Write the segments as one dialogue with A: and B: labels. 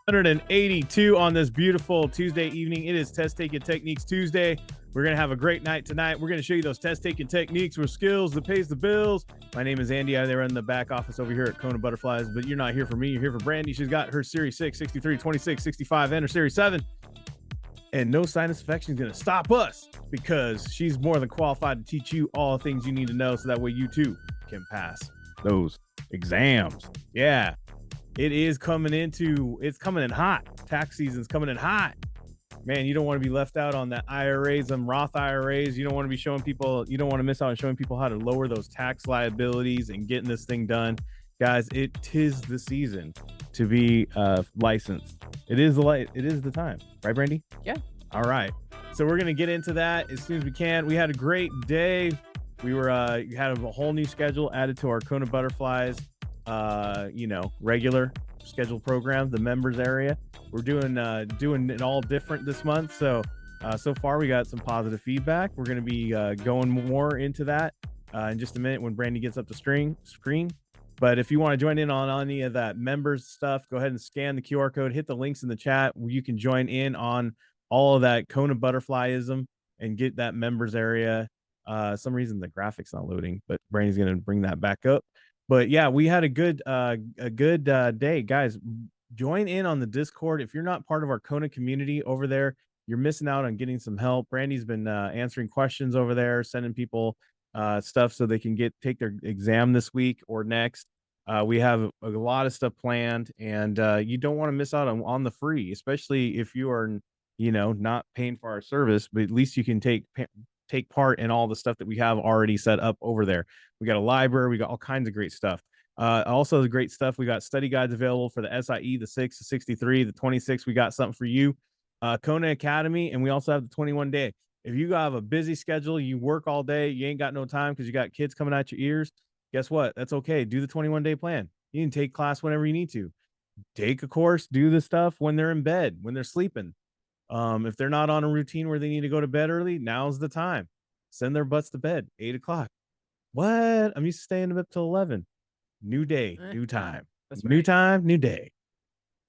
A: 182 on this beautiful Tuesday evening. It is Test Taking Techniques Tuesday. We're going to have a great night tonight. We're going to show you those test taking techniques with skills that pays the bills. My name is Andy. I run the back office over here at KonaButterflyz, but you're not here for me. You're here for Brandy. She's got her Series 6, 63, 26, 65, and her Series 7. And no sinus infection is going to stop us because she's more than qualified to teach you all the things you need to know so that way you too can pass those exams. Yeah. It is coming in hot. Tax season's coming in hot. Man, you don't want to be left out on the IRAs, them Roth IRAs. You don't want to be showing people, you don't want to miss out on showing people how to lower those tax liabilities and getting this thing done. Guys, it is the season to be licensed. It is the time. Right, Brandy?
B: Yeah.
A: All right. So we're going to get into that as soon as we can. We had a great day. We had a whole new schedule added to our KonaButterflyz regular scheduled program, the members area. We're doing it all different this month. So far we got some positive feedback. We're going to be going more into that in just a minute when Brandy gets up the screen. But if you want to join in on any of that members stuff, go ahead and scan the QR code, hit the links in the chat where you can join in on all of that KonaButterflyism and get that members area. Some reason the graphics not loading, but Brandy's going to bring that back up. But yeah, we had a good day, guys. Join in on the Discord. If you're not part of our Kona community over there, you're missing out on getting some help. Brandy's been answering questions over there, sending people stuff so they can take their exam this week or next. We have a lot of stuff planned, and you don't want to miss out on the free, especially if you are, not paying for our service, but at least you can take part in all the stuff that we have already set up over there. We got a library, we got all kinds of great stuff. Also the great stuff, we got study guides available for the SIE, the 6, the 63, the 26. We got something for you. Kona Academy, and we also have the 21 day. If you have a busy schedule, you work all day, you ain't got no time because you got kids coming out your ears, guess what? That's okay. Do the 21 day plan. You can take class whenever you need to. Take a course, do the stuff when they're in bed, when they're sleeping. If they're not on a routine where they need to go to bed early, now's the time. Send their butts to bed, 8 o'clock. What? I'm used to staying up till 11. New day, new time. That's right. New time, new day.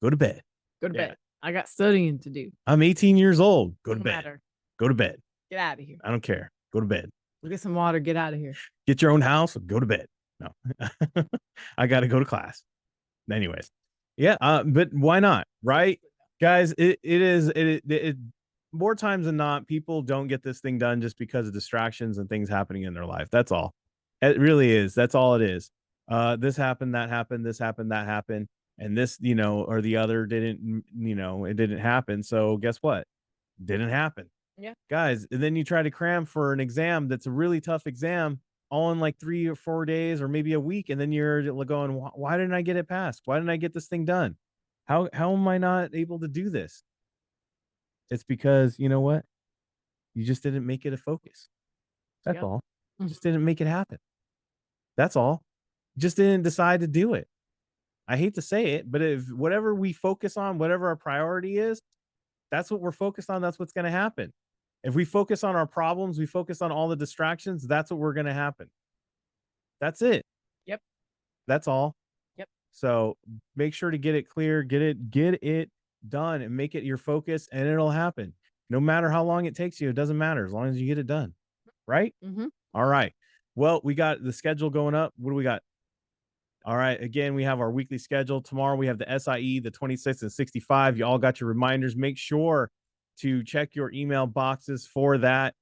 A: Go to bed.
B: Go to bed. I got studying to do.
A: I'm 18 years old. Go to bed.
B: Matter.
A: Go to bed.
B: Get out of here.
A: I don't care. Go to bed.
B: Go get some water. Get out of here.
A: Get your own house. Go to bed. No, I got to go to class. Anyways, yeah. But why not? Right, guys? It more times than not, people don't get this thing done just because of distractions and things happening in their life. That's all. It really is. That's all it is. This happened, that happened, this happened, that happened, and this, or the other didn't, it didn't happen. So guess what? Didn't happen.
B: Yeah.
A: Guys, and then you try to cram for an exam that's a really tough exam all in like 3 or 4 days or maybe a week, and then you're going, why didn't I get it passed? Why didn't I get this thing done? How am I not able to do this? It's because, you know what? You just didn't make it a focus. That's all. You just didn't make it happen. That's all. Just didn't decide to do it. I hate to say it, but if whatever we focus on, whatever our priority is, that's what we're focused on. That's what's going to happen. If we focus on our problems, we focus on all the distractions, that's what we're going to happen. That's it.
B: Yep.
A: That's all.
B: Yep.
A: So make sure to get it clear, get it done, and make it your focus, and it'll happen. No matter how long it takes you, it doesn't matter as long as you get it done. Right?
B: Mm-hmm.
A: All right. Well, we got the schedule going up. What do we got? All right. Again, we have our weekly schedule. Tomorrow we have the SIE, the 26 and 65. You all got your reminders. Make sure to check your email boxes for that.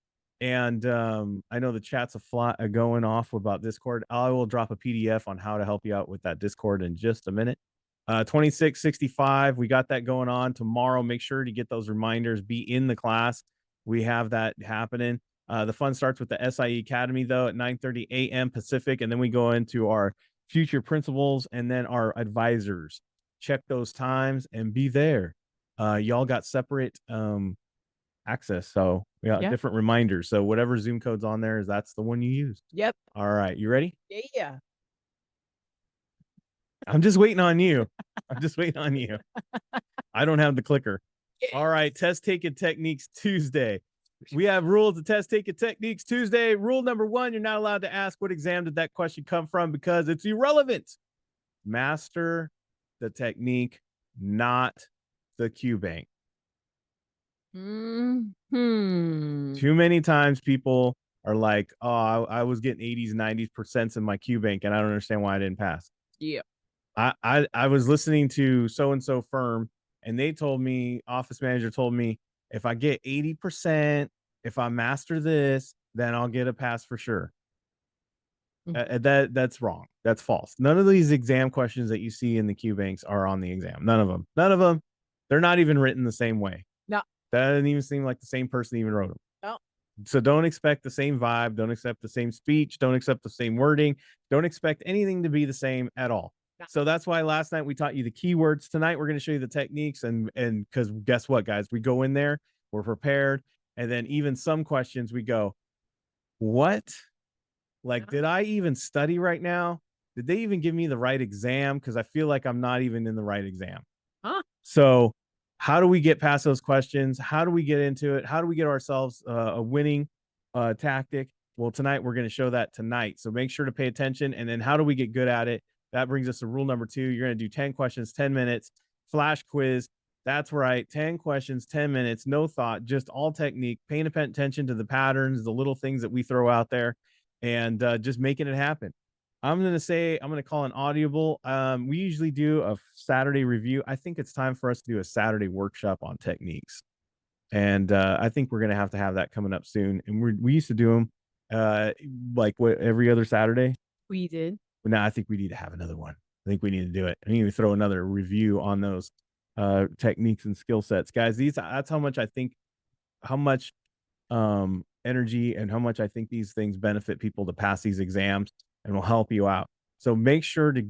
A: And I know the chat's going off about Discord. I will drop a PDF on how to help you out with that Discord in just a minute. 26, 65, we got that going on tomorrow. Make sure to get those reminders. Be in the class. We have that happening. The fun starts with the SIE Academy, though, at 9:30 a.m. Pacific, and then we go into our future principals and then our advisors. Check those times and be there. Y'all got separate access, so we got different reminders. So whatever Zoom code's on there, that's the one you use.
B: Yep.
A: All right, you ready?
B: Yeah.
A: I'm just waiting on you. I don't have the clicker. All right, Test Taking Techniques Tuesday. We have rules to Test Taking Techniques Tuesday. Rule number 1, you're not allowed to ask what exam did that question come from because it's irrelevant. Master the technique, not the Q bank.
B: Hmm.
A: Too many times people are like, oh, I was getting 80s, 90% in my Q bank, and I don't understand why I didn't pass.
B: Yeah.
A: I was listening to so and so firm, and they told me, office manager told me, if I get 80%, if I master this, then I'll get a pass for sure. That's wrong. That's false. None of these exam questions that you see in the Q banks are on the exam. None of them. None of them. They're not even written the same way.
B: No.
A: That doesn't even seem like the same person even wrote them.
B: No.
A: So don't expect the same vibe. Don't accept the same speech. Don't accept the same wording. Don't expect anything to be the same at all.
B: No.
A: So that's why last night we taught you the keywords. Tonight we're going to show you the techniques, and because guess what, guys, we go in there, we're prepared, and then even some questions we go, what? Like, did I even study right now? Did they even give me the right exam? Because I feel like I'm not even in the right exam.
B: Huh?
A: So how do we get past those questions? How do we get into it? How do we get ourselves a winning tactic? Well, tonight we're going to show that tonight. So make sure to pay attention. And then how do we get good at it? That brings us to rule number 2. You're going to do 10 questions, 10 minutes, flash quiz. That's right. 10 questions, 10 minutes, no thought, just all technique, paying attention to the patterns, the little things that we throw out there, and just making it happen. I'm going to call an audible. We usually do a Saturday review. I think it's time for us to do a Saturday workshop on techniques. And I think we're going to have that coming up soon. And we used to do them like every other Saturday.
B: We did.
A: But now I think we need to have another one. I think we need to do it. I need to throw another review on those techniques and skill sets. Guys, that's how much I think, how much energy and how much I think these things benefit people to pass these exams and will help you out. So make sure to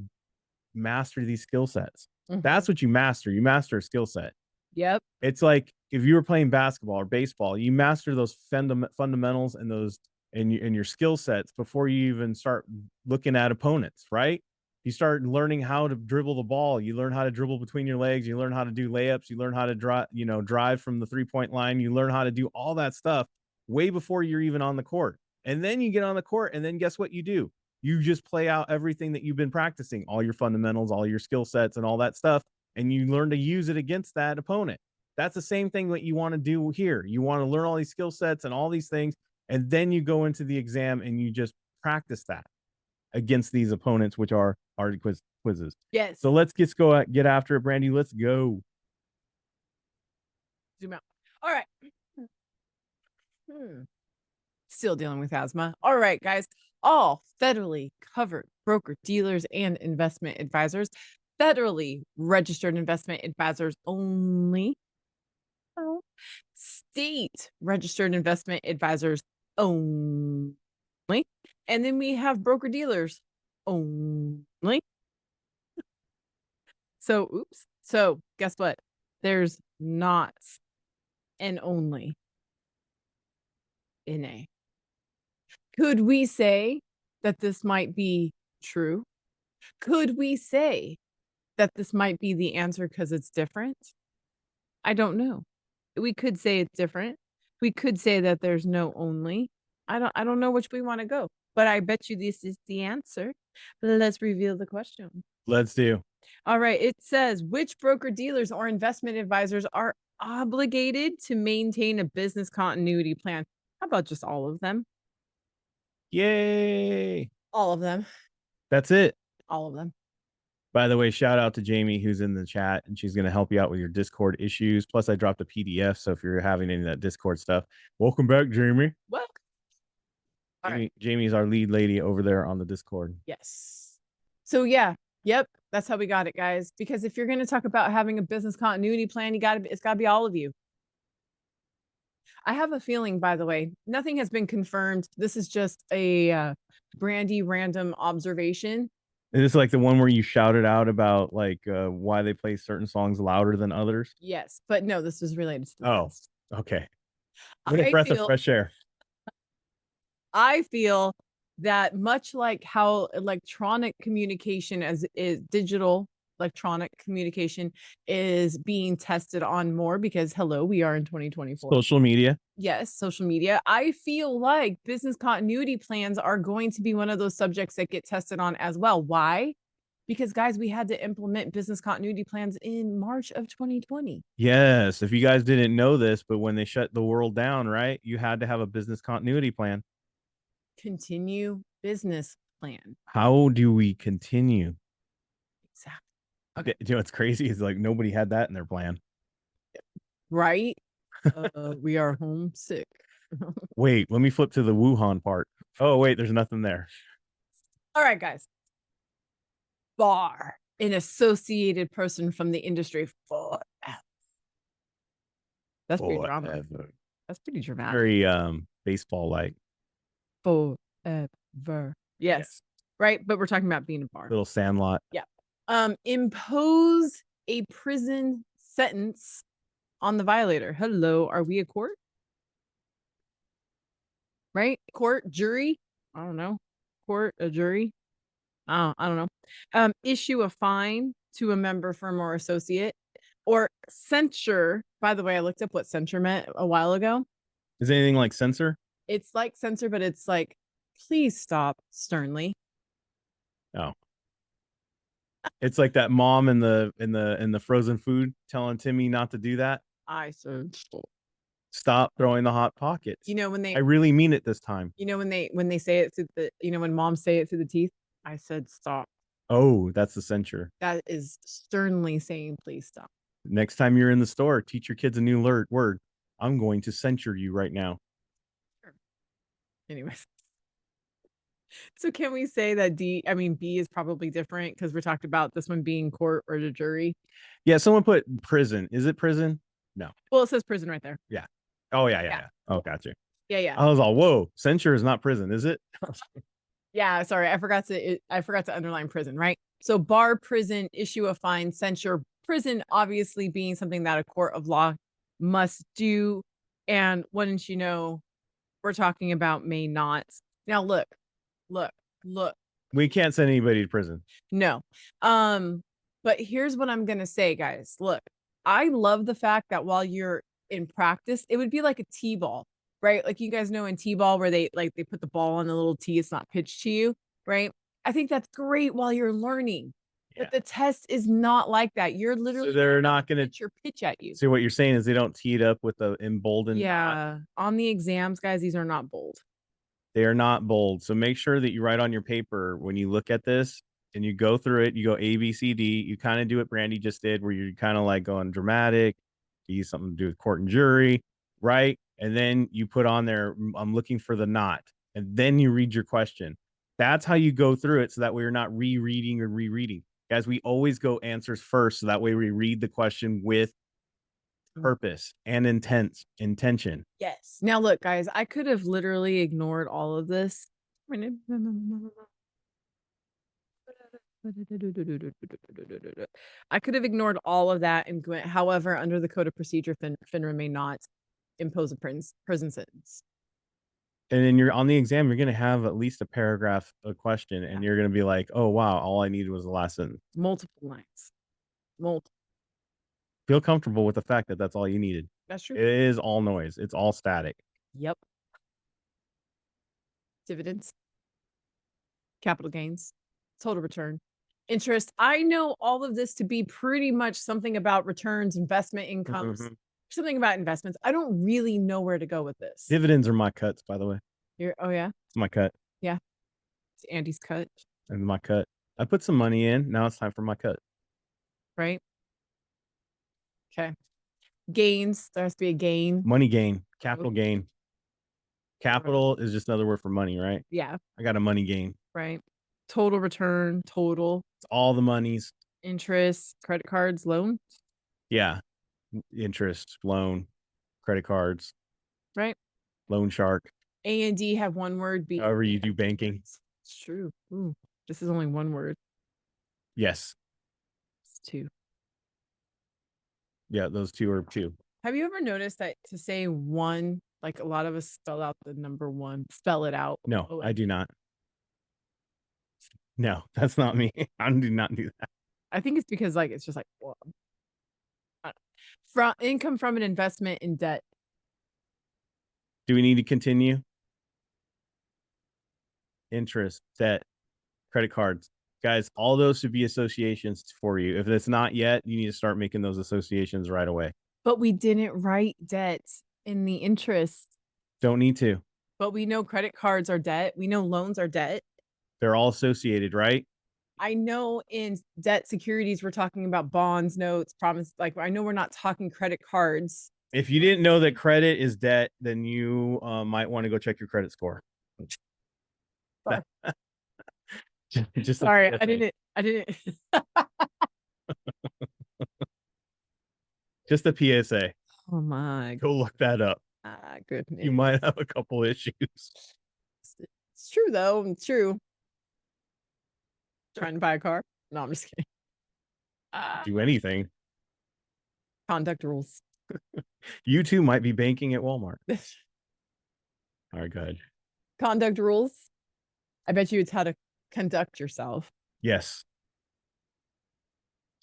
A: master these skill sets. That's what you master. You master a skill set.
B: Yep.
A: It's like if you were playing basketball or baseball, you master those fundamentals and those and your skill sets before you even start looking at opponents, right? You start learning how to dribble the ball. You learn how to dribble between your legs. You learn how to do layups. You learn how to drive from the 3-point line. You learn how to do all that stuff way before you're even on the court. And then you get on the court, and then guess what you do? You just play out everything that you've been practicing, all your fundamentals, all your skill sets, and all that stuff, and you learn to use it against that opponent. That's the same thing that you want to do here. You want to learn all these skill sets and all these things, and then you go into the exam and you just practice that against these opponents, which are quizzes.
B: Yes.
A: So let's get after it, Brandy. Let's go.
B: Zoom out. All right. Still dealing with asthma. All right, guys. All federally covered broker dealers and investment advisors, federally registered investment advisors only. Oh. State registered investment advisors only. And then we have broker dealers only. So, oops. So, guess what? There's not an only in A. Could we say that this might be true? Could we say that this might be the answer because it's different? I don't know. We could say it's different. We could say that there's no only. I don't know which we want to go, but I bet you this is the answer. Let's reveal the question.
A: Let's do.
B: All right. It says, which broker dealers or investment advisors are obligated to maintain a business continuity plan? How about just all of them?
A: Yay.
B: All of them.
A: That's it.
B: All of them.
A: By the way, shout out to Jamie, who's in the chat, and she's going to help you out with your Discord issues. Plus, I dropped a PDF, so if you're having any of that Discord stuff, welcome back, Jamie.
B: What?
A: Jamie's our lead lady over there on the Discord.
B: Yes. So yeah, yep, that's how we got it, guys. Because if you're going to talk about having a business continuity plan, it's got to be all of you. I have a feeling, by the way, nothing has been confirmed. This is just a Brandy random observation.
A: Is this like the one where you shouted out about like why they play certain songs louder than others?
B: Yes, but no, this is related to the
A: test. Okay. What a breath of fresh air.
B: I feel that much like how electronic communication is digital electronic communication is being tested on more because hello, we are in 2024.
A: Social media.
B: Yes, social media. I feel like business continuity plans are going to be one of those subjects that get tested on as well. Why? Because guys, we had to implement business continuity plans in March of 2020.
A: Yes. If you guys didn't know this, but when they shut the world down, right, you had to have a business continuity plan.
B: Continue business plan.
A: How do we continue?
B: Exactly.
A: Okay. You know what's crazy is like nobody had that in their plan.
B: Right? We are homesick.
A: Wait, let me flip to the Wuhan part. Oh, wait, there's nothing there.
B: All right, guys. Bar, an associated person from the industry forever. That's pretty drama.
A: Forever.
B: That's pretty dramatic.
A: Very baseball like.
B: Forever. Yes. Right. But we're talking about being a bar.
A: Little Sandlot.
B: Yeah. Impose a prison sentence on the violator. Hello, are we a court? Right? Court, jury? I don't know. Court, a jury? I don't know. Issue a fine to a member, firm, or associate, or censure. By the way, I looked up what censure meant a while ago.
A: Is anything like censor?
B: It's like censor, but it's like, please stop sternly.
A: Oh. It's like that mom in the frozen food telling Timmy not to do that.
B: I said
A: Stop throwing the hot pockets.
B: You know when they
A: I really mean it this time.
B: You know when they say it through the when moms say it through the teeth. I said stop.
A: Oh, that's the censure.
B: That is sternly saying please stop.
A: Next time you're in the store, teach your kids a new word. I'm going to censure you right now.
B: Sure. Anyways. So can we say that B is probably different because we're talking about this one being court or the jury?
A: Yeah, someone put prison. Is it prison? No.
B: Well, it says prison right there.
A: Yeah. Oh, yeah. Oh, gotcha.
B: Yeah.
A: I was all, whoa, censure is not prison, is it?
B: Yeah, sorry. I forgot to underline prison, right? So bar, prison, issue a fine, censure, prison obviously being something that a court of law must do. And wouldn't you know, we're talking about may not. Now look.
A: We can't send anybody to prison.
B: No. But here's what I'm gonna say, guys. Look, I love the fact that while you're in practice, it would be like a T-ball, right? Like you guys know in T-ball where they put the ball on the little tee, it's not pitched to you, right? I think that's great while you're learning. Yeah. But the test is not like that. You're literally
A: they're not gonna
B: pitch your pitch at you.
A: So what you're saying is they don't tee it up with the emboldened.
B: Yeah. On the exams, guys, these are not bold.
A: They are not bold. So make sure that you write on your paper when you look at this and you go through it, you go A, B, C, D. You kind of do what Brandy just did, where you're kind of like going dramatic, you use something to do with court and jury, right? And then you put on there, I'm looking for the not. And then you read your question. That's how you go through it. So that way you're not rereading or rereading. Guys, we always go answers first. So that way we read the question with purpose and intention.
B: Yes. Now look, guys, I could have literally ignored all of this. I could have ignored all of that and went, however, under the code of procedure, FINRA may not impose a prison sentence.
A: And then you're on the exam, you're going to have at least a paragraph, a question, and you're going to be like, oh, wow, all I needed was the last sentence.
B: Multiple lines. Multiple.
A: Feel comfortable with the fact that that's all you needed.
B: That's true.
A: It is all noise. It's all static.
B: Yep. Dividends. Capital gains. Total return. Interest. I know all of this to be pretty much something about returns, investment incomes, something about investments. I don't really know where to go with this.
A: Dividends are my cuts, by the way.
B: Oh, yeah?
A: It's my cut.
B: Yeah. It's Andy's cut.
A: And my cut. I put some money in. Now it's time for my cut.
B: Right? Okay. Gains. There has to be a gain.
A: Money gain. Capital gain. Capital is just another word for money, right?
B: Yeah.
A: I got a money gain.
B: Right. Total return. Total.
A: It's all the monies.
B: Interest. Credit cards. Loan.
A: Yeah. Interest. Loan. Credit cards.
B: Right.
A: Loan shark.
B: A and D have one word. B.
A: However you do banking.
B: It's true. Ooh, this is only one word.
A: Yes.
B: It's two.
A: Yeah, those two are two.
B: Have you ever noticed that to say one, like a lot of us spell out the number one, spell it out?
A: No, I do not. No, that's not me. I do not do that.
B: I think it's because it's just like, well, from income from an investment in debt.
A: Do we need to continue? Interest, debt, credit cards. Guys, all those should be associations for you. If it's not yet, you need to start making those associations right away.
B: But we didn't write debt in the interest.
A: Don't need to.
B: But we know credit cards are debt. We know loans are debt.
A: They're all associated, right?
B: I know in debt securities, we're talking about bonds, notes, promise. Like, I know we're not talking credit cards.
A: If you didn't know that credit is debt, then you might want to go check your credit score.
B: Sorry.
A: Just
B: Sorry, I didn't.
A: Just a PSA.
B: Oh my.
A: Go look that up.
B: Goodness.
A: You might have a couple issues.
B: It's true though. It's true. Trying to buy a car? No, I'm just kidding.
A: Do anything.
B: Conduct rules.
A: You too might be banking at Walmart. All right, go ahead.
B: Conduct rules. I bet you it's how to conduct yourself,
A: Yes.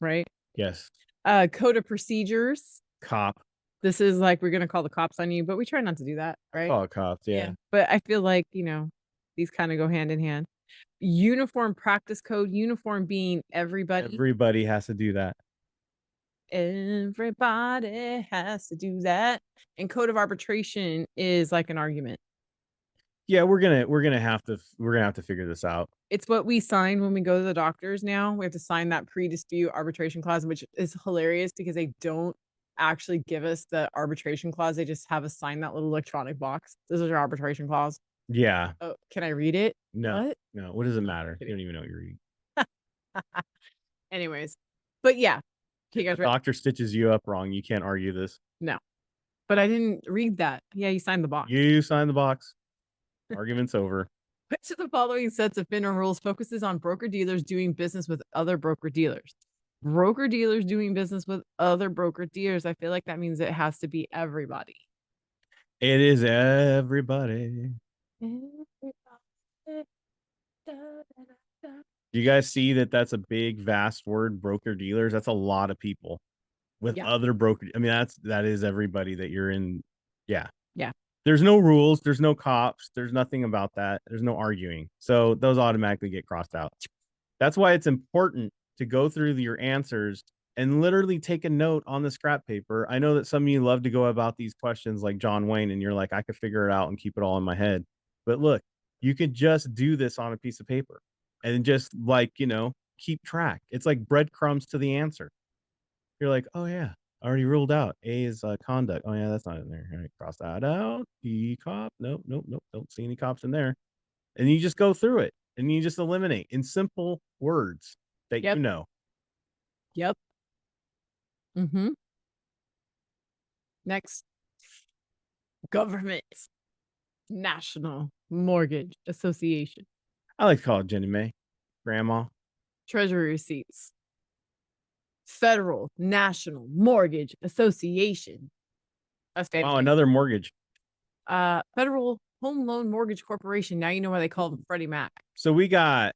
B: right?
A: Yes.
B: Code of procedures.
A: Cop.
B: This is like we're gonna call the cops on you, but we try not to do that, right?
A: Oh, cops. Yeah.
B: But I feel like, these kind of go hand in hand. Uniform practice code, uniform being everybody.
A: Everybody has to do that.
B: Everybody has to do that. And code of arbitration is like an argument.
A: Yeah, we're gonna have to figure this out.
B: It's what we sign when we go to the doctors now. We have to sign that pre-dispute arbitration clause, which is hilarious because they don't actually give us the arbitration clause. They just have us sign that little electronic box. This is your arbitration clause.
A: Yeah.
B: Oh, can I read it?
A: No.
B: What?
A: No. What does it matter? You don't even know what you're reading.
B: Anyways, but yeah. Okay, guys.
A: Doctor stitches you up wrong. You can't argue this.
B: No, but I didn't read that. Yeah, you signed the box.
A: You sign the box. Argument's over.
B: Which of the following sets of FINRA rules focuses on broker-dealers doing business with other broker-dealers? Broker-dealers doing business with other broker-dealers. I feel like that means it has to be everybody.
A: It is everybody. You guys see that that's a big, vast word, broker-dealers? That's a lot of people with other broker. I mean, that is everybody that you're in. Yeah.
B: Yeah.
A: There's no rules. There's no cops. There's nothing about that. There's no arguing. So those automatically get crossed out. That's why it's important to go through your answers and literally take a note on the scrap paper. I know that some of you love to go about these questions like John Wayne, and you're like, I could figure it out and keep it all in my head. But look, you could just do this on a piece of paper and just keep track. It's like breadcrumbs to the answer. You're like, oh yeah, already ruled out. A is conduct. Oh yeah, that's not in there. All right, cross that out. B cop. Nope. Don't see any cops in there. And you just go through it and you just eliminate in simple words that you know.
B: Yep. Next. Government. National Mortgage Association.
A: I like to call it Jenny Mae, Grandma.
B: Treasury receipts. Federal National Mortgage Association.
A: Oh, another mortgage.
B: Federal Home Loan Mortgage Corporation. Now you know why they call them Freddie Mac.
A: So we got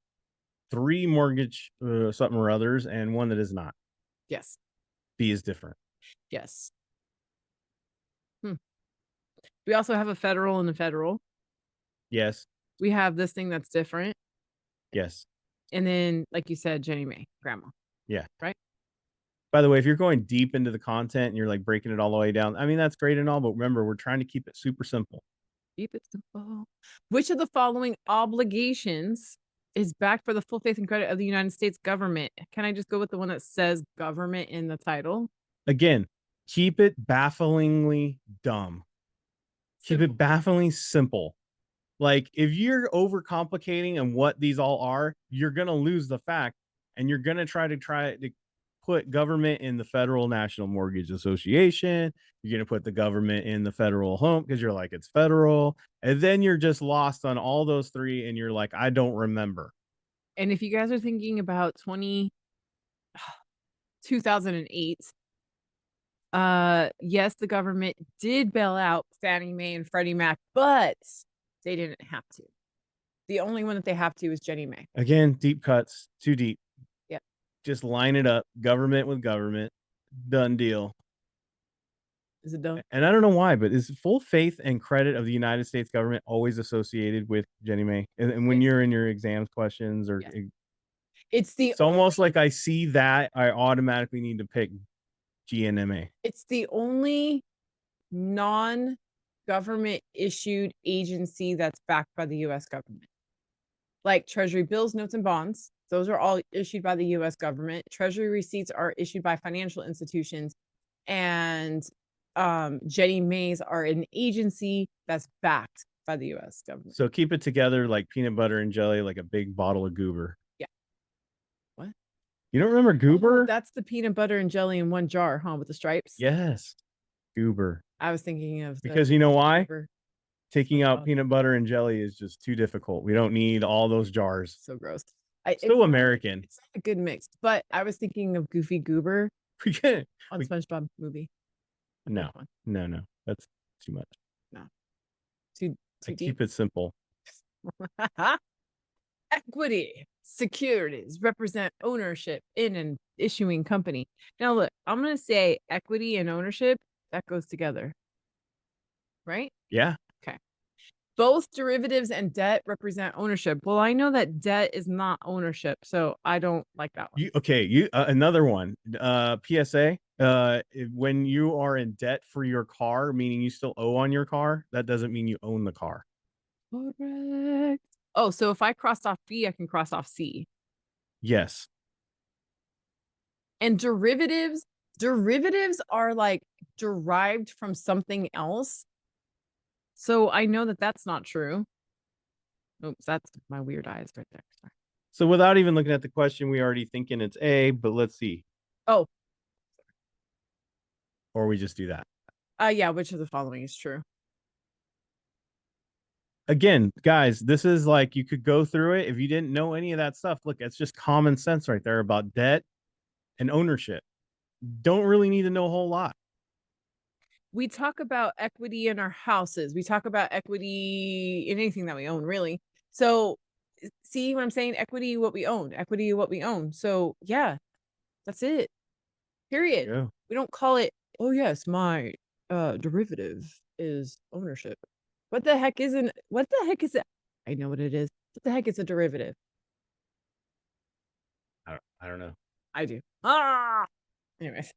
A: 3 mortgage something or others and one that is not.
B: Yes.
A: B is different.
B: Yes. We also have a federal and a federal.
A: Yes.
B: We have this thing that's different.
A: Yes.
B: And then, like you said, Jenny Mae, Grandma.
A: Yeah.
B: Right?
A: By the way, if you're going deep into the content and you're like breaking it all the way down, I mean, that's great and all, but remember, we're trying to keep it super simple.
B: Keep it simple. Which of the following obligations is backed for the full faith and credit of the United States government? Can I just go with the one that says government in the title?
A: Again, keep it bafflingly dumb. Keep it bafflingly simple. Like, if you're overcomplicating and what these all are, you're going to lose the fact, and you're going to try to put government in the Federal National Mortgage Association. You're going to put the government in the federal home because you're like, it's federal. And then you're just lost on all those 3. And you're like, I don't remember.
B: And if you guys are thinking about 2008, yes, the government did bail out Fannie Mae and Freddie Mac, but they didn't have to. The only one that they have to is Jenny Mae.
A: Again, deep cuts, too deep.
B: Yep.
A: Just line it up. Government with government. Done deal.
B: Is it done?
A: And I don't know why, but is full faith and credit of the United States government always associated with Jenny Mae? And when you're in your exams questions or It's almost like I see that I automatically need to pick GNMA.
B: It's the only non-government issued agency that's backed by the US government. Like Treasury bills, notes, and bonds. Those are all issued by the US government. Treasury receipts are issued by financial institutions. And Jenny Mays are an agency that's backed by the US government.
A: So keep it together like peanut butter and jelly, like a big bottle of Goober.
B: Yeah. What?
A: You don't remember Goober?
B: Oh, that's the peanut butter and jelly in one jar, huh? With the stripes?
A: Yes. Goober.
B: I was thinking of
A: because you know why?
B: Goober.
A: Taking out peanut butter and jelly is just too difficult. We don't need all those jars.
B: So gross.
A: Still American.
B: It's not a good mix, but I was thinking of Goofy Goober on SpongeBob movie.
A: No. That's too much.
B: No. Too deep.
A: Keep it simple.
B: Equity securities represent ownership in an issuing company. Now look, I'm going to say equity and ownership, that goes together. Right?
A: Yeah.
B: Okay. Both derivatives and debt represent ownership. Well, I know that debt is not ownership, so I don't like that one.
A: Another one. PSA. When you are in debt for your car, meaning you still owe on your car, that doesn't mean you own the car.
B: Correct. Oh, so if I cross off B, I can cross off C.
A: Yes.
B: And derivatives are like derived from something else. So I know that that's not true. Oops, that's my weird eyes right there. Sorry.
A: So without even looking at the question, we already thinking it's A, but let's see.
B: Oh.
A: Or we just do that.
B: Yeah, which of the following is true?
A: Again, guys, this is like you could go through it. If you didn't know any of that stuff, look, it's just common sense right there about debt and ownership. Don't really need to know a whole lot.
B: We talk about equity in our houses. We talk about equity in anything that we own, really. So see what I'm saying? Equity, what we own. Equity, what we own. So yeah, that's it. Period.
A: Yeah.
B: We don't call it, oh yes, my derivative is ownership. What the heck is it? I know what it is. What the heck is a derivative?
A: I don't know.
B: I do. Anyways.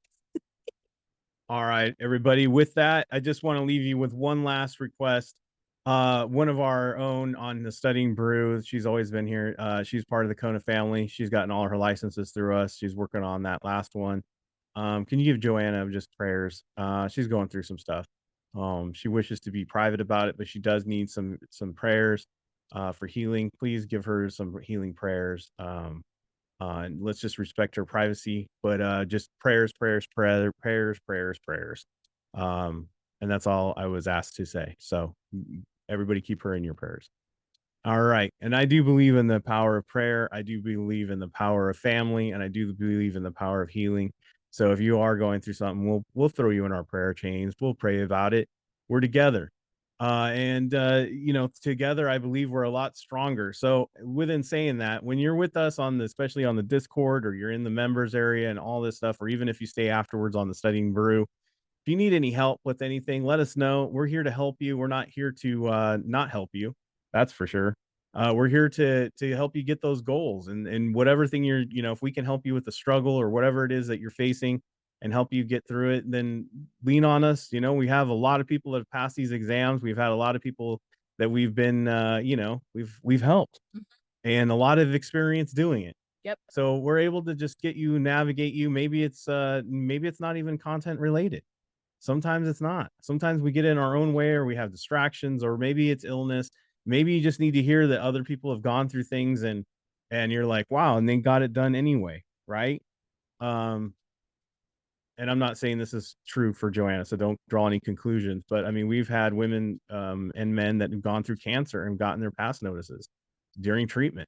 A: All right, everybody. With that, I just want to leave you with one last request. One of our own on the Studying Brew, she's always been here. She's part of the Kona family. She's gotten all her licenses through us. She's working on that last one. Can you give Joanna just prayers? She's going through some stuff. She wishes to be private about it, but she does need some prayers for healing. Please give her some healing prayers. And let's just respect her privacy, but just prayers. And that's all I was asked to say. So everybody keep her in your prayers. All right. And I do believe in the power of prayer. I do believe in the power of family, and I do believe in the power of healing. So if you are going through something, we'll throw you in our prayer chains. We'll pray about it. We're together. Together, I believe we're a lot stronger. So within saying that, when you're with us especially on the Discord, or you're in the members area and all this stuff, or even if you stay afterwards on the Studying Brew, if you need any help with anything, let us know. We're here to help you. We're not here to not help you. That's for sure. We're here to help you get those goals, and whatever thing if we can help you with the struggle or whatever it is that you're facing and help you get through it, then lean on us. We have a lot of people that have passed these exams. We've had a lot of people that we've been, we've helped and a lot of experience doing it.
B: Yep.
A: So we're able to just navigate you. Maybe it's not even content related. Sometimes it's not. Sometimes we get in our own way, or we have distractions, or maybe it's illness. Maybe you just need to hear that other people have gone through things and you're like, wow, and they got it done anyway. Right. And I'm not saying this is true for Joanna, so don't draw any conclusions. But I mean, we've had women and men that have gone through cancer and gotten their pass notices during treatment.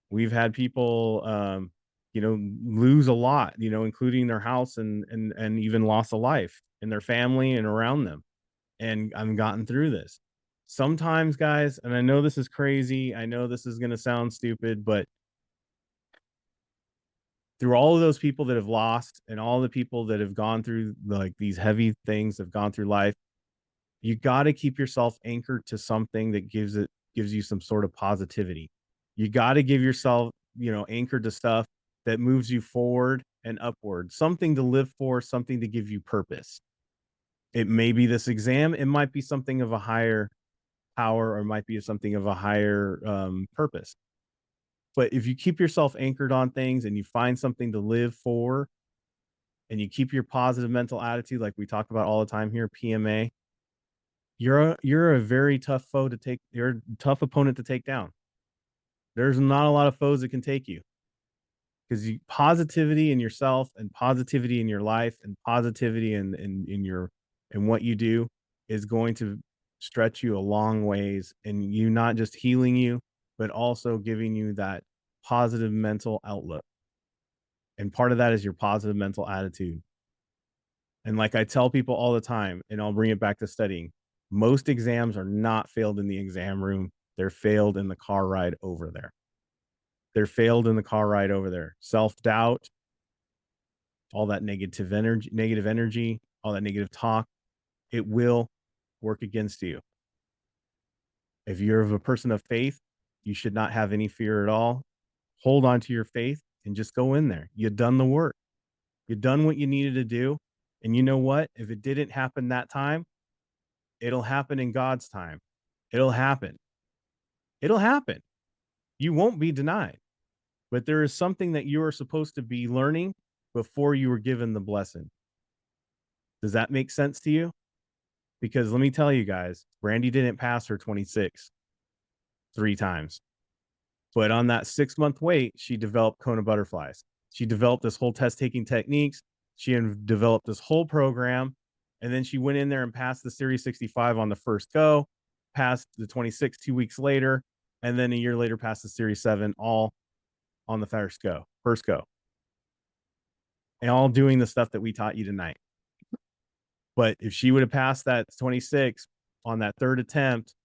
A: We've had people, lose a lot, including their house and even loss of life in their family and around them. And I've gotten through this. Sometimes, guys, and I know this is crazy. I know this is going to sound stupid, but through all of those people that have lost and all the people that have gone through like these heavy things, have gone through life, you got to keep yourself anchored to something that gives you some sort of positivity. You got to give yourself anchored to stuff that moves you forward and upward, something to live for, something to give you purpose. It may be this exam, it might be something of a higher power, or it might be something of a higher purpose. But if you keep yourself anchored on things and you find something to live for, and you keep your positive mental attitude, like we talk about all the time here, PMA, you're a very tough foe to take. You're a tough opponent to take down. There's not a lot of foes that can take you, because positivity in yourself and positivity in your life and positivity in your in what you do is going to stretch you a long ways, and you not just healing you, but also giving you that positive mental outlook. And part of that is your positive mental attitude. And like I tell people all the time, and I'll bring it back to studying, most exams are not failed in the exam room. They're failed in the car ride over there. They're failed in the car ride over there. Self-doubt, all that negative energy, all that negative talk, it will work against you. If you're a person of faith, you should not have any fear at all. Hold on to your faith and just go in there. You've done the work. You've done what you needed to do. And you know what? If it didn't happen that time, it'll happen in God's time. It'll happen. It'll happen. You won't be denied. But there is something that you are supposed to be learning before you were given the blessing. Does that make sense to you? Because let me tell you guys, Brandy didn't pass her 26 3 times. But on that 6-month wait, she developed KonaButterflyz. She developed this whole test taking techniques. She developed this whole program. And then she went in there and passed the Series 65 on the first go, passed the 26 2 weeks later, and then a year later passed the Series 7, all on the first go. And all doing the stuff that we taught you tonight. But if she would have passed that 26 on that third attempt,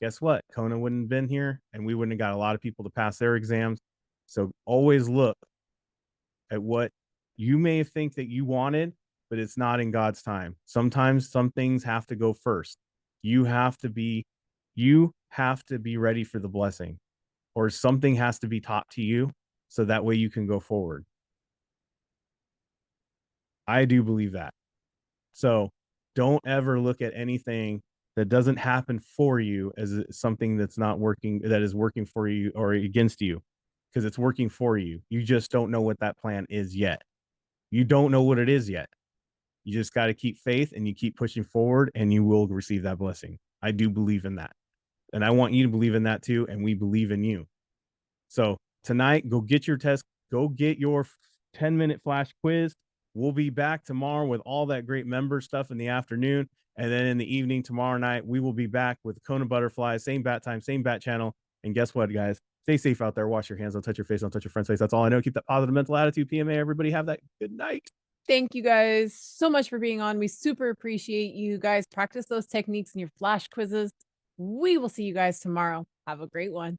A: guess what? Kona wouldn't have been here, and we wouldn't have got a lot of people to pass their exams. So always look at what you may think that you wanted, but it's not in God's time. Sometimes some things have to go first. You have to be ready for the blessing, or something has to be taught to you so that way you can go forward. I do believe that. So don't ever look at anything that doesn't happen for you as something that's not working, that is working for you or against you, because it's working for you. You just don't know what that plan is yet. You don't know what it is yet. You just got to keep faith, and you keep pushing forward, and you will receive that blessing. I do believe in that. And I want you to believe in that too. And we believe in you. So tonight, go get your test, go get your 10-minute flash quiz. We'll be back tomorrow with all that great member stuff in the afternoon. And then in the evening, tomorrow night, we will be back with KonaButterflyz, same bat time, same bat channel. And guess what, guys? Stay safe out there. Wash your hands. Don't touch your face. Don't touch your friend's face. That's all I know. Keep that positive mental attitude. PMA, everybody have that good night.
B: Thank you guys so much for being on. We super appreciate you guys. Practice those techniques in your flash quizzes. We will see you guys tomorrow. Have a great one.